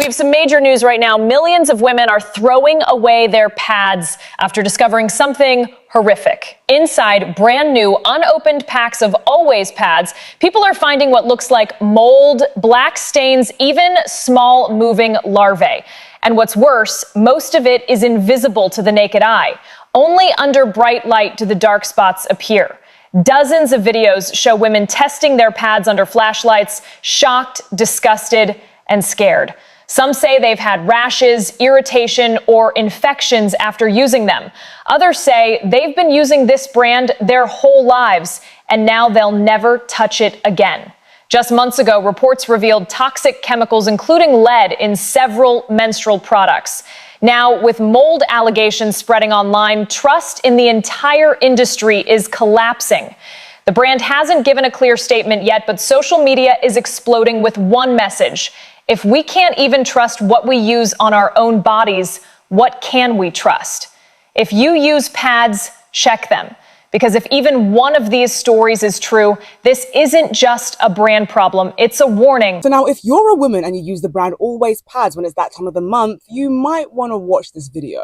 have some major news right now. Millions of women are throwing away their pads after discovering something horrific. Inside brand new unopened packs of Always pads, people are finding what looks like mold, black stains, even small moving larvae. And what's worse, most of it is invisible to the naked eye. Only under bright light do the dark spots appear. Dozens of videos show women testing their pads under flashlights, shocked, disgusted, and scared. Some say they've had rashes, irritation, or infections after using them. Others say they've been using this brand their whole lives, and now they'll never touch it again. Just months ago, reports revealed toxic chemicals, including lead, in several menstrual products. Now, with mold allegations spreading online, trust in the entire industry is collapsing. The brand hasn't given a clear statement yet, but social media is exploding with one message. If we can't even trust what we use on our own bodies, what can we trust? If you use pads, check them. Because if even one of these stories is true, this isn't just a brand problem, it's a warning. So now, if you're a woman and you use the brand Always pads when it's that time of the month, you might want to watch this video.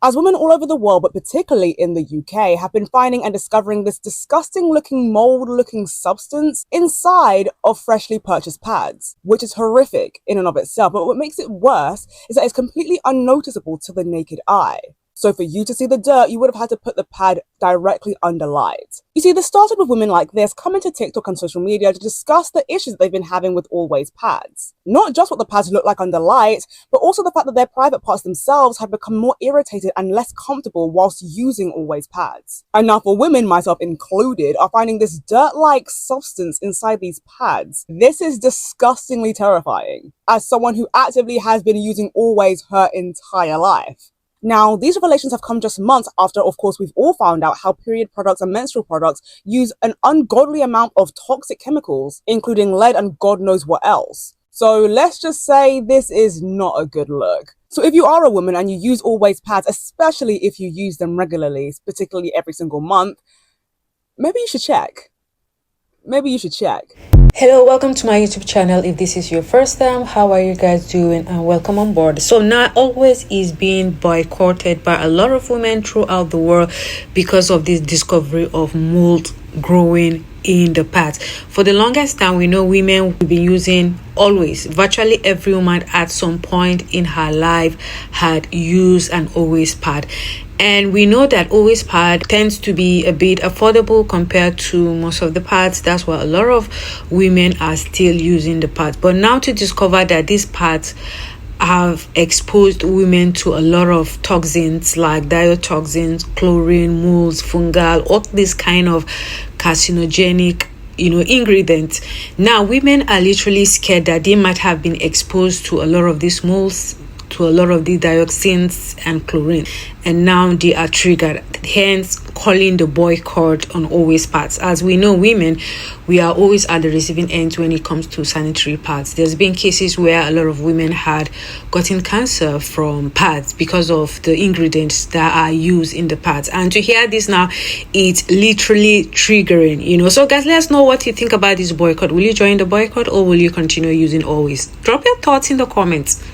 As women all over the world, but particularly in the UK, have been finding and discovering this disgusting looking mold-looking substance inside of freshly purchased pads, which is horrific in and of itself. But what makes it worse is that it's completely unnoticeable to the naked eye. So for you to see the dirt, you would have had to put the pad directly under light. You see, this started with women like this coming to TikTok and social media to discuss the issues that they've been having with Always pads. Not just what the pads look like under light, but also the fact that their private parts themselves have become more irritated and less comfortable whilst using Always pads. And now for women, myself included, are finding this dirt-like substance inside these pads. This is disgustingly terrifying, as someone who actively has been using Always her entire life. Now, these revelations have come just months after, of course, we've all found out how period products and menstrual products use an ungodly amount of toxic chemicals, including lead and God knows what else. So let's just say this is not a good look. So if you are a woman and you use Always pads, especially if you use them regularly, particularly every single month, maybe you should check. Maybe you should check. Hello, welcome to my YouTube channel. If this is your first time, how are you guys doing, and welcome on board. So now Always is being boycotted by a lot of women throughout the world because of this discovery of mold growing in the pads. For the longest time, we know women have been using Always. Virtually every woman at some point in her life had used an Always pad. And we know that Always pad tends to be a bit affordable compared to most of the pads. That's why a lot of women are still using the pads. But now to discover that these pads have exposed women to a lot of toxins like diotoxins, chlorine, molds, fungal, all these kind of carcinogenic ingredients. Now women are literally scared that they might have been exposed to a lot of these molds, to a lot of the dioxins and chlorine, and now they are triggered, hence calling the boycott on Always pads. As we know, women, we are always at the receiving end when it comes to sanitary pads. There's been cases where a lot of women had gotten cancer from pads because of the ingredients that are used in the pads. And to hear this now, it's literally triggering, so guys, let us know what you think about this boycott. Will you join the boycott or will you continue using Always? Drop your thoughts in the comments.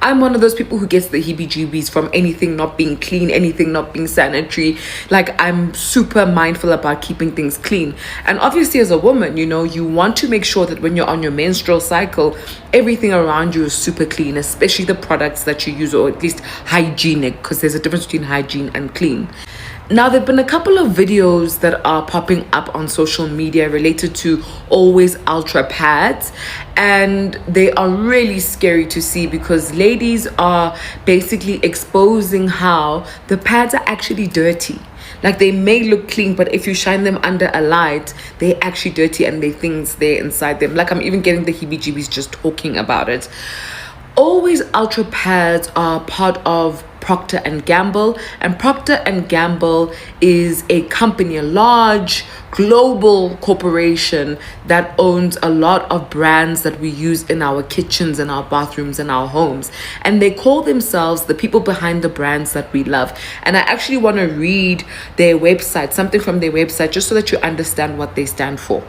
I'm one of those people who gets the heebie-jeebies from anything not being clean, anything not being sanitary. Like, I'm super mindful about keeping things clean. And obviously as a woman, you want to make sure that when you're on your menstrual cycle, everything around you is super clean, especially the products that you use, or at least hygienic, because there's a difference between hygiene and clean. Now, there have been a couple of videos that are popping up on social media related to Always Ultra pads, and they are really scary to see because ladies are basically exposing how the pads are actually dirty. Like, they may look clean, but if you shine them under a light, they're actually dirty and there are things there inside them. Like, I'm even getting the heebie-jeebies just talking about it. Always Ultra pads are part of Procter & Gamble, and Procter & Gamble is a company, a large global corporation that owns a lot of brands that we use in our kitchens and our bathrooms and our homes, and they call themselves the people behind the brands that we love. And I actually want to read their website, something from their website, just so that you understand what they stand for.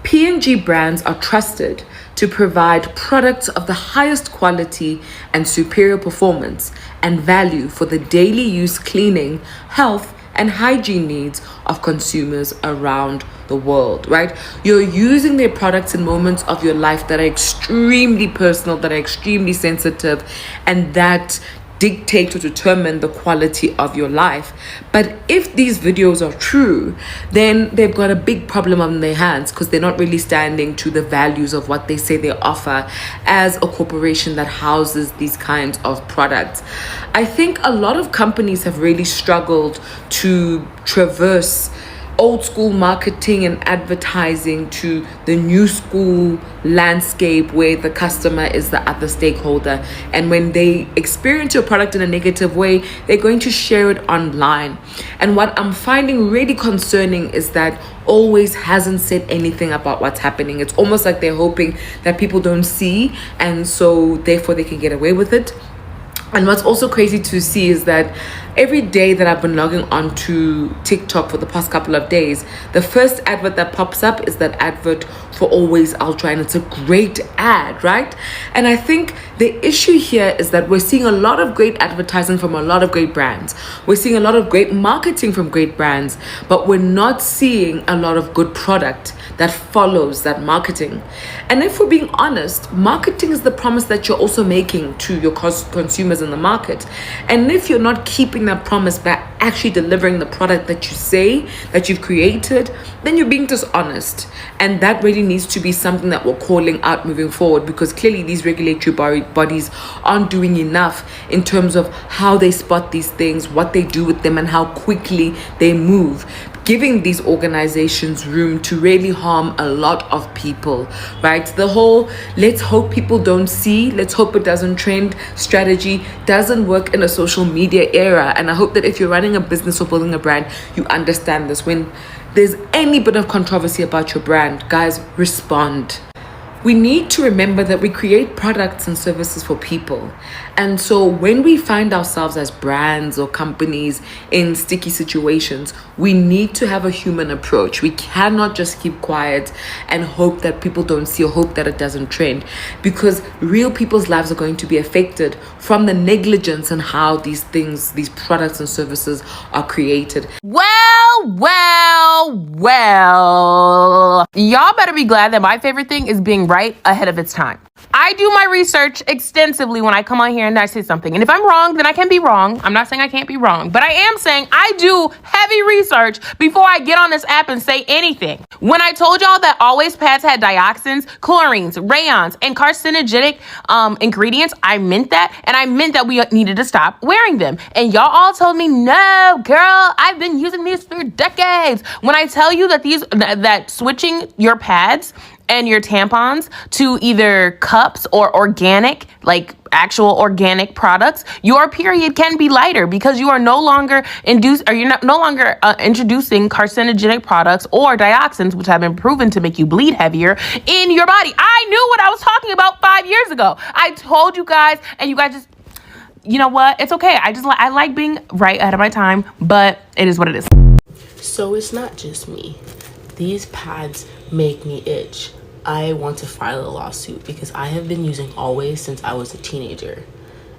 P&G brands are trusted to provide products of the highest quality and superior performance and value for the daily use cleaning, health, and hygiene needs of consumers around the world, right? You're using their products in moments of your life that are extremely personal, that are extremely sensitive, and that dictate or determine the quality of your life. But if these videos are true, then they've got a big problem on their hands, because they're not really standing to the values of what they say they offer as a corporation that houses these kinds of products. I think a lot of companies have really struggled to traverse old school marketing and advertising to the new school landscape where the customer is the other stakeholder. And when they experience your product in a negative way, they're going to share it online. And what I'm finding really concerning is that Always hasn't said anything about what's happening. It's almost like they're hoping that people don't see, and so therefore they can get away with it. And what's also crazy to see is that every day that I've been logging on to TikTok for the past couple of days, the first advert that pops up is that advert for Always Ultra, and it's a great ad, right? And I think the issue here is that we're seeing a lot of great advertising from a lot of great brands. We're seeing a lot of great marketing from great brands, but we're not seeing a lot of good product that follows that marketing. And if we're being honest, marketing is the promise that you're also making to your consumers in the market. And if you're not keeping that promise by actually delivering the product that you say that you've created, then you're being dishonest. And that really needs to be something that we're calling out moving forward, because clearly these regulatory bodies aren't doing enough in terms of how they spot these things, what they do with them, and how quickly they move, giving these organizations room to really harm a lot of people, right? The whole let's hope people don't see, let's hope it doesn't trend strategy doesn't work in a social media era. And I hope that if you're running a business or building a brand, you understand this. When there's any bit of controversy about your brand, guys, respond. We need to remember that we create products and services for people. And so when we find ourselves as brands or companies in sticky situations, we need to have a human approach. We cannot just keep quiet and hope that people don't see or hope that it doesn't trend, because real people's lives are going to be affected from the negligence and how these things, these products and services are created. Well. Y'all better be glad that my favorite thing is being right ahead of its time. I do my research extensively when I come on here and I say something. And if I'm wrong, then I can be wrong. I'm not saying I can't be wrong, but I am saying I do heavy research before I get on this app and say anything. When I told y'all that Always pads had dioxins, chlorines, rayons, and carcinogenic ingredients, I meant that. And I meant that we needed to stop wearing them. And y'all all told me, no, girl, I've been using these for decades. When I tell you that that switching your pads and your tampons to either cups or organic, like actual organic products, your period can be lighter, because you are no longer introducing carcinogenic products or dioxins, which have been proven to make you bleed heavier in your body. I knew what I was talking about 5 years ago. I told you guys, and you guys just, you know what? It's okay. I like being right ahead of my time, but it is what it is. So it's not just me. These pads make me itch. I want to file a lawsuit because I have been using Always since I was a teenager.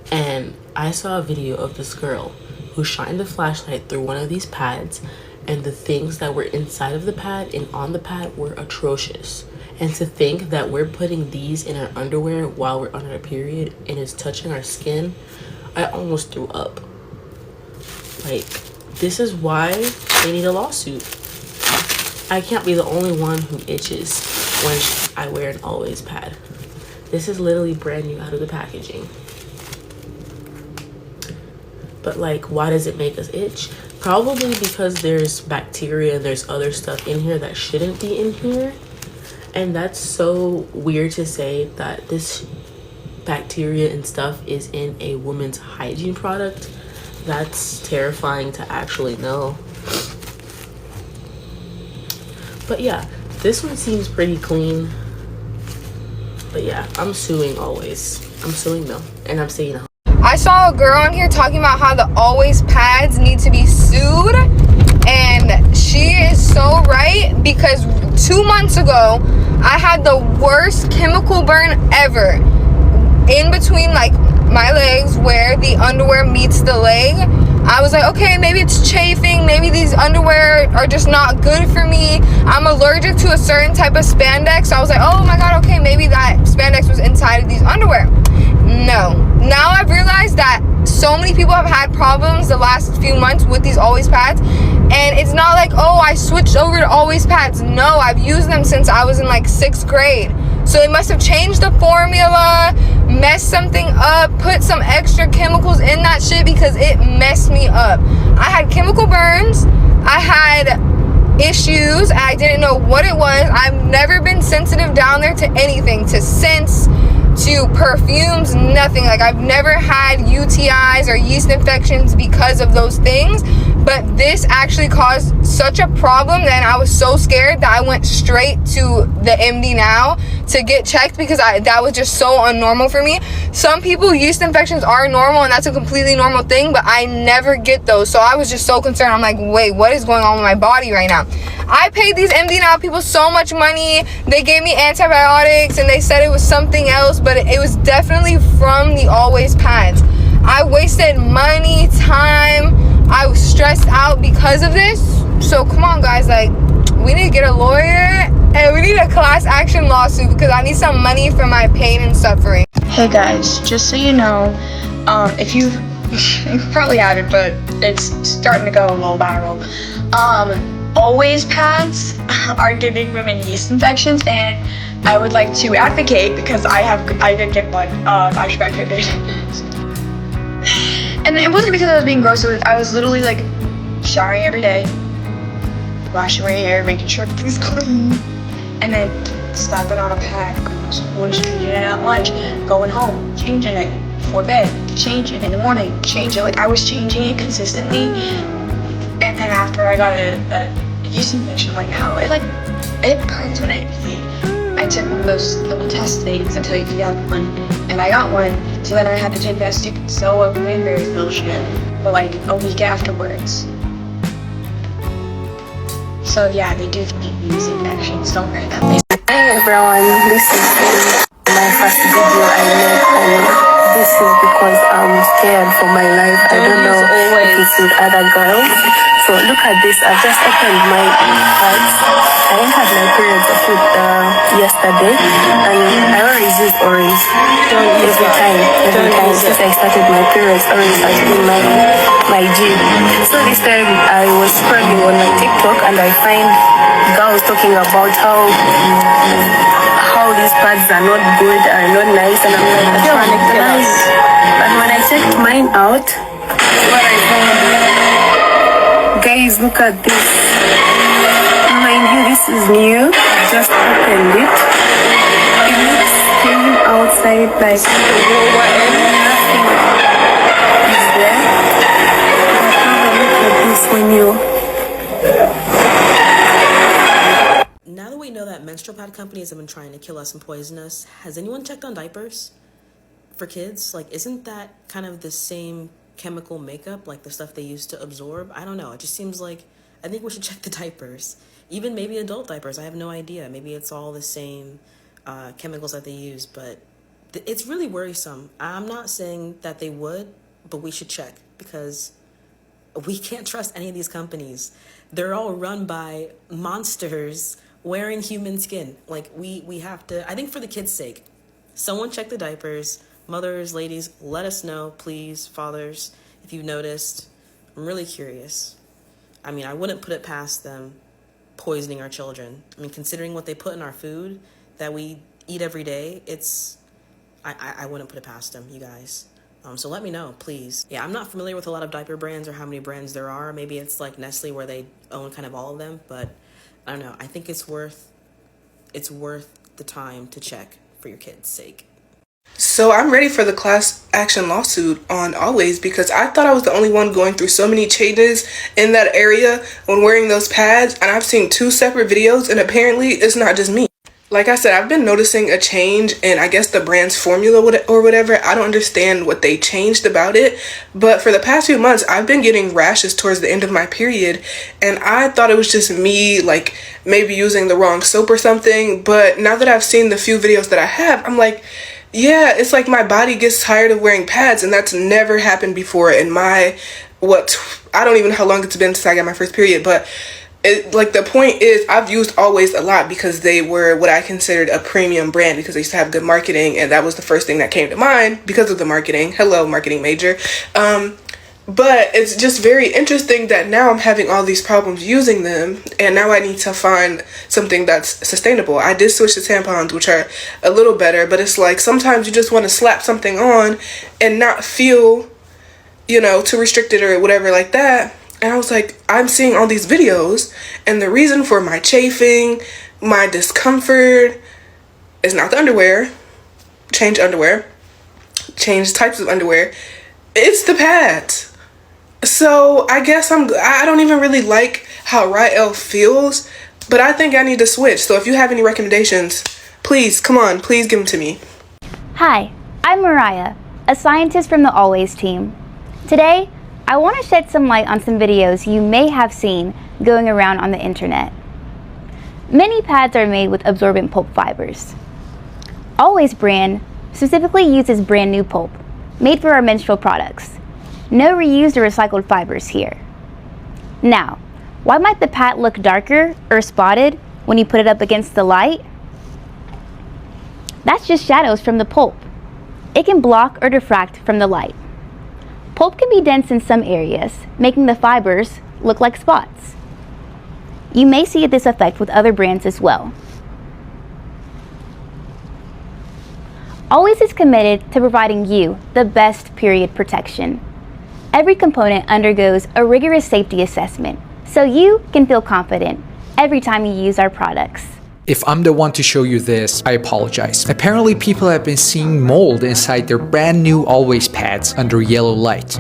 And I saw a video of this girl who shined a flashlight through one of these pads, and the things that were inside of the pad and on the pad were atrocious. And to think that we're putting these in our underwear while we're on our period and it's touching our skin, I almost threw up. Like, this is why they need a lawsuit. I can't be the only one who itches when I wear an Always pad. This is literally brand new out of the packaging. But like, why does it make us itch? Probably because there's bacteria and there's other stuff in here that shouldn't be in here. And that's so weird to say, that this bacteria and stuff is in a woman's hygiene product. That's terrifying to actually know. But yeah, this one seems pretty clean. But yeah, I'm suing Always. I'm suing them, and I'm saying I saw a girl on here talking about how the Always pads need to be sued. And she is so right, because 2 months ago I had the worst chemical burn ever in between like my legs where the underwear meets the leg. I was like, okay, maybe it's chafing, maybe these underwear are just not good for me. I'm allergic to a certain type of spandex. So I was like, oh my god, okay, maybe that spandex was inside of these underwear. No. Now I've realized that so many people have had problems the last few months with these Always pads, and it's not like, oh, I switched over to Always pads. No, I've used them since I was in like 6th grade. So they must have changed the formula, messed something up, put some extra chemicals in that shit, because it messed me up. I had chemical burns, I had issues, I didn't know what it was. I've never been sensitive down there to anything, to scents, to perfumes, nothing. Like, I've never had UTIs or yeast infections because of those things, but this actually caused such a problem that I was so scared that I went straight to the MD now to get checked, because that was just so unnormal for me. Some people, yeast infections are normal and that's a completely normal thing, but I never get those. So I was just so concerned. I'm like, wait, what is going on with my body right now? I paid these MD now people so much money. They gave me antibiotics and they said it was something else, but it was definitely from the Always pads. I wasted money, time. I was stressed out because of this. So come on, guys, like, we need to get a lawyer and we need a class action lawsuit, because I need some money for my pain and suffering. Hey guys, just so you know, if you probably had it, but it's starting to go a little viral. Always pads are giving women yeast infections, and I would like to advocate, because I did get one. I should advocate. And it wasn't because I was being gross. I was literally like showering every day, washing my hair, making sure everything's clean, and then slapping on a pack, changing it at lunch, going home, changing it before bed, changing it in the morning, changing it. Like, I was changing it consistently, and then after I got a yeast infection, like, how it burns when I took one of those little test things until you get one, and I got one. So then I had to take that stupid so cranberry bullshit for like a week afterwards. So yeah, they do keep yeast infections. Don't worry about this. Hey everyone, this is my first video I made, and this is because I'm scared for my life. I don't know if it's with other girls. So look at this, I've just opened my pads. I entered my period yesterday, and I always use orange every time since I started my periods. Orange has been my gym. So this time I was scrolling on my TikTok and I find girls talking about how these pads are not good, are not nice, and I'm like, nice. But when I checked mine out, what I found, guys, look at this. Mind you, this is new. I just opened it. It looks clean outside, like nothing is there. But have a look at this when you. Now that we know that menstrual pad companies have been trying to kill us and poison us, has anyone checked on diapers for kids? Like, isn't that kind of the same chemical makeup, like the stuff they use to absorb? I don't know. It just seems like, I think we should check the diapers. Even maybe adult diapers. I have no idea. Maybe it's all the same chemicals that they use, but it's really worrisome. I'm not saying that they would, but we should check, because we can't trust any of these companies. They're all run by monsters wearing human skin. Like, we have to, I think for the kids' sake, someone check the diapers. Mothers, ladies, let us know, please. Fathers, if you noticed. I'm really curious. I mean, I wouldn't put it past them poisoning our children. I mean, considering what they put in our food that we eat every day, I wouldn't put it past them, you guys. So let me know, please. Yeah, I'm not familiar with a lot of diaper brands or how many brands there are. Maybe it's like Nestle where they own kind of all of them, but I don't know. I think it's worth the time to check for your kids' sake. So I'm ready for the class action lawsuit on Always, because I thought I was the only one going through so many changes in that area when wearing those pads, and I've seen 2 separate videos, and apparently it's not just me. like I said, I've been noticing a change in, I guess, the brand's formula or whatever. I don't understand what they changed about it, but for the past few months, I've been getting rashes towards the end of my period, and I thought it was just me, like, maybe using the wrong soap or something, but now that I've seen the few videos that I have, I'm like, yeah, it's like my body gets tired of wearing pads, and that's never happened before in my, I don't even know how long it's been since I got my first period, but like the point is, I've used Always a lot because they were what I considered a premium brand, because they used to have good marketing, and that was the first thing that came to mind because of the marketing. Hello, marketing major. But it's just very interesting that now I'm having all these problems using them, and now I need to find something that's sustainable. I did switch to tampons, which are a little better, but it's like sometimes you just want to slap something on and not feel, you know, too restricted or whatever like that. And I was like, I'm seeing all these videos, and the reason for my chafing, my discomfort is not the underwear. Change underwear. Change types of underwear. It's the pads. So I guess I don't even really like how Rael feels, but I think I need to switch. So if you have any recommendations, please, come on, please give them to me. Hi, I'm Mariah, a scientist from the Always team. Today, I want to shed some light on some videos you may have seen going around on the internet. Many pads are made with absorbent pulp fibers. Always brand specifically uses brand new pulp, made for our menstrual products. No reused or recycled fibers here. Now, why might the pad look darker or spotted when you put it up against the light? That's just shadows from the pulp. It can block or diffract from the light. Pulp can be dense in some areas, making the fibers look like spots. You may see this effect with other brands as well. Always is committed to providing you the best period protection. Every component undergoes a rigorous safety assessment, so you can feel confident every time you use our products. If I'm the one to show you this, I apologize. Apparently people have been seeing mold inside their brand new Always pads under yellow light.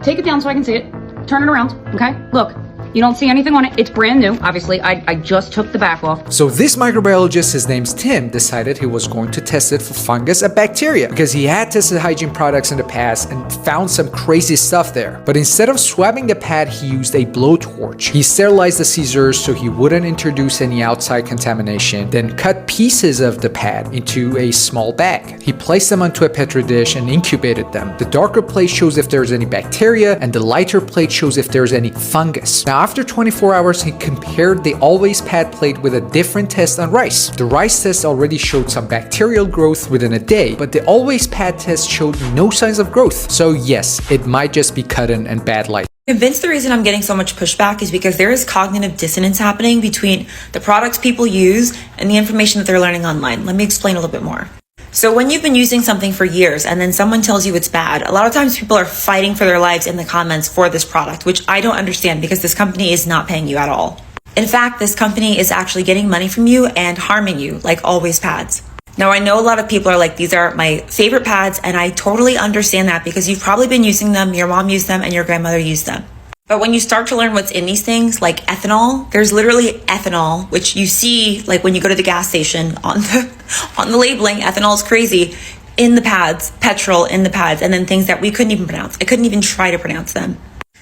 Take it down so I can see it. Turn it around, okay? Look, you don't see anything on it. It's brand new, obviously. I just took the back off. So this microbiologist, his name's Tim, decided he was going to test it for fungus and bacteria because he had tested hygiene products in the past and found some crazy stuff there. But instead of swabbing the pad, he used a blowtorch. He sterilized the scissors so he wouldn't introduce any outside contamination, then cut pieces of the pad into a small bag. He placed them onto a petri dish and incubated them. The darker plate shows if there's any bacteria, and the lighter plate shows if there's any fungus. Now, after 24 hours, he compared the Always pad plate with a different test on rice. The rice test already showed some bacterial growth within a day, but the Always pad test showed no signs of growth. So yes, it might just be cotton and bad light. I'm convinced the reason I'm getting so much pushback is because there is cognitive dissonance happening between the products people use and the information that they're learning online. Let me explain a little bit more. So when you've been using something for years and then someone tells you it's bad, a lot of times people are fighting for their lives in the comments for this product, which I don't understand because this company is not paying you at all. In fact, this company is actually getting money from you and harming you, like Always pads. Now, I know a lot of people are like, these are my favorite pads, and I totally understand that because you've probably been using them, your mom used them, and your grandmother used them. But when you start to learn what's in these things, like ethanol, there's literally ethanol, which you see like when you go to the gas station on the labeling. Ethanol is crazy in the pads, petrol in the pads, and then things that we couldn't even pronounce. I couldn't even try to pronounce them.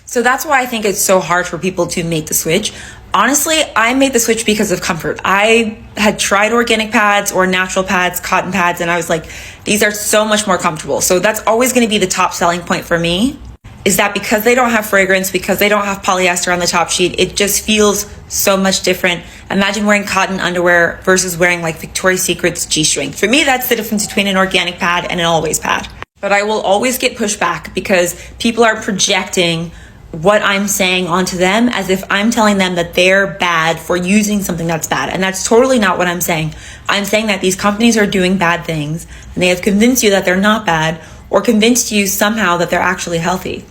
So that's why I think it's so hard for people to make the switch. Honestly, I made the switch because of comfort. I had tried organic pads or natural pads, cotton pads, and I was like, these are so much more comfortable. So that's always going to be the top selling point for me, is that because they don't have fragrance, because they don't have polyester on the top sheet, it just feels so much different. Imagine wearing cotton underwear versus wearing like Victoria's Secret's G-string. For me, that's the difference between an organic pad and an Always pad. But I will always get pushback because people are projecting what I'm saying onto them as if I'm telling them that they're bad for using something that's bad. And that's totally not what I'm saying. I'm saying that these companies are doing bad things and they have convinced you that they're not bad, or convinced you somehow that they're actually healthy.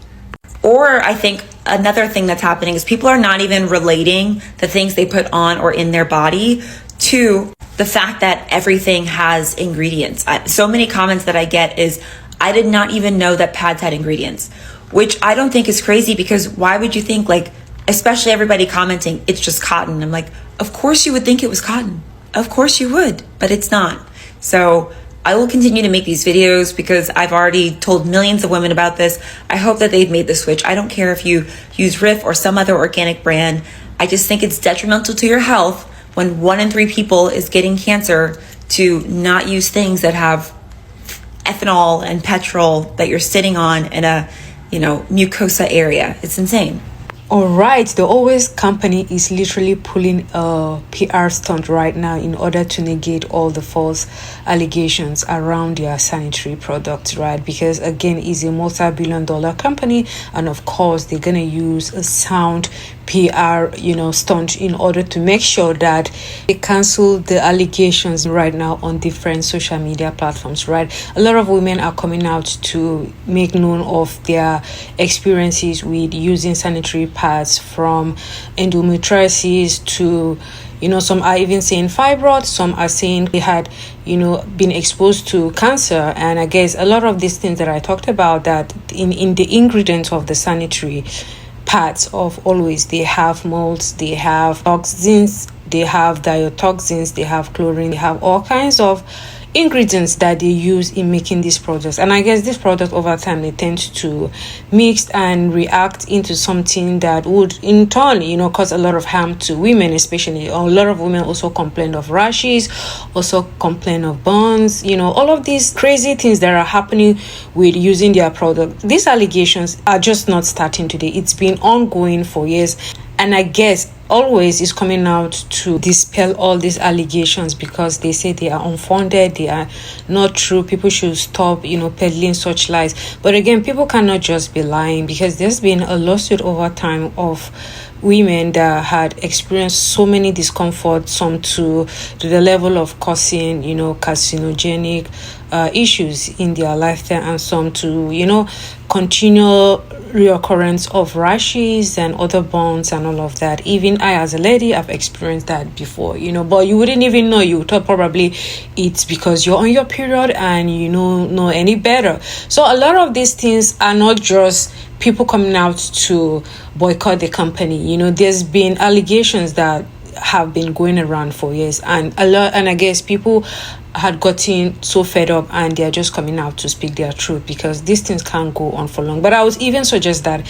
Or I think another thing that's happening is people are not even relating the things they put on or in their body to the fact that everything has ingredients. So many comments that I get is, I did not even know that pads had ingredients, which I don't think is crazy, because why would you think, like, especially everybody commenting, it's just cotton. I'm like, of course you would think it was cotton. Of course you would, but it's not. So I will continue to make these videos because I've already told millions of women about this. I hope that they've made the switch. I don't care if you use Riff or some other organic brand. I just think it's detrimental to your health when 1 in 3 people is getting cancer to not use things that have ethanol and petrol that you're sitting on in a, mucosa area. It's insane. All right, the Always company is literally pulling a PR stunt right now in order to negate all the false allegations around their sanitary products, right? Because again, it's a multi-billion-dollar company, and of course, they're gonna use a sound PR, stunt in order to make sure that they cancel the allegations right now on different social media platforms, right? A lot of women are coming out to make known of their experiences with using sanitary pads, from endometriosis to some are even saying fibroids, some are saying they had been exposed to cancer. And I guess a lot of these things that I talked about, that in the ingredients of the sanitary pads of Always, they have molds, they have toxins, they have diotoxins, they have chlorine, they have all kinds of ingredients that they use in making these products. And I guess this product over time, they tend to mix and react into something that would in turn cause a lot of harm to women, especially. A lot of women also complain of rashes, also complain of burns, all of these crazy things that are happening with using their product. These allegations are just not starting today. It's been ongoing for years, and I guess Always is coming out to dispel all these allegations because they say they are unfounded, they are not true. People should stop, peddling such lies. But again, people cannot just be lying, because there's been a lawsuit over time of women that had experienced so many discomforts, some to the level of causing, carcinogenic issues in their lifetime, and some to, continual reoccurrence of rashes and other burns and all of that. Even I, as a lady, I've experienced that before, but you wouldn't even know. You thought probably it's because you're on your period and you know any better. So a lot of these things are not just people coming out to boycott the company. There's been allegations that have been going around for years, and I guess people had gotten so fed up and they're just coming out to speak their truth, because these things can't go on for long. But I would even suggest that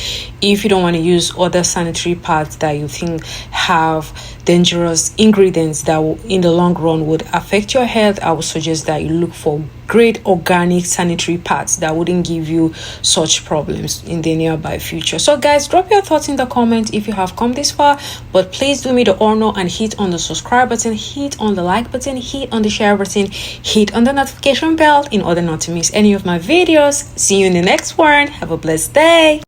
if you don't want to use other sanitary pads that you think have dangerous ingredients that in the long run would affect your health, I would suggest that you look for great organic sanitary pads that wouldn't give you such problems in the nearby future. So guys, drop your thoughts in the comments if you have come this far, but please do me the honor and hit on the subscribe button, hit on the like button, hit on the share button, hit on the notification bell in order not to miss any of my videos. See you in the next one. Have a blessed day.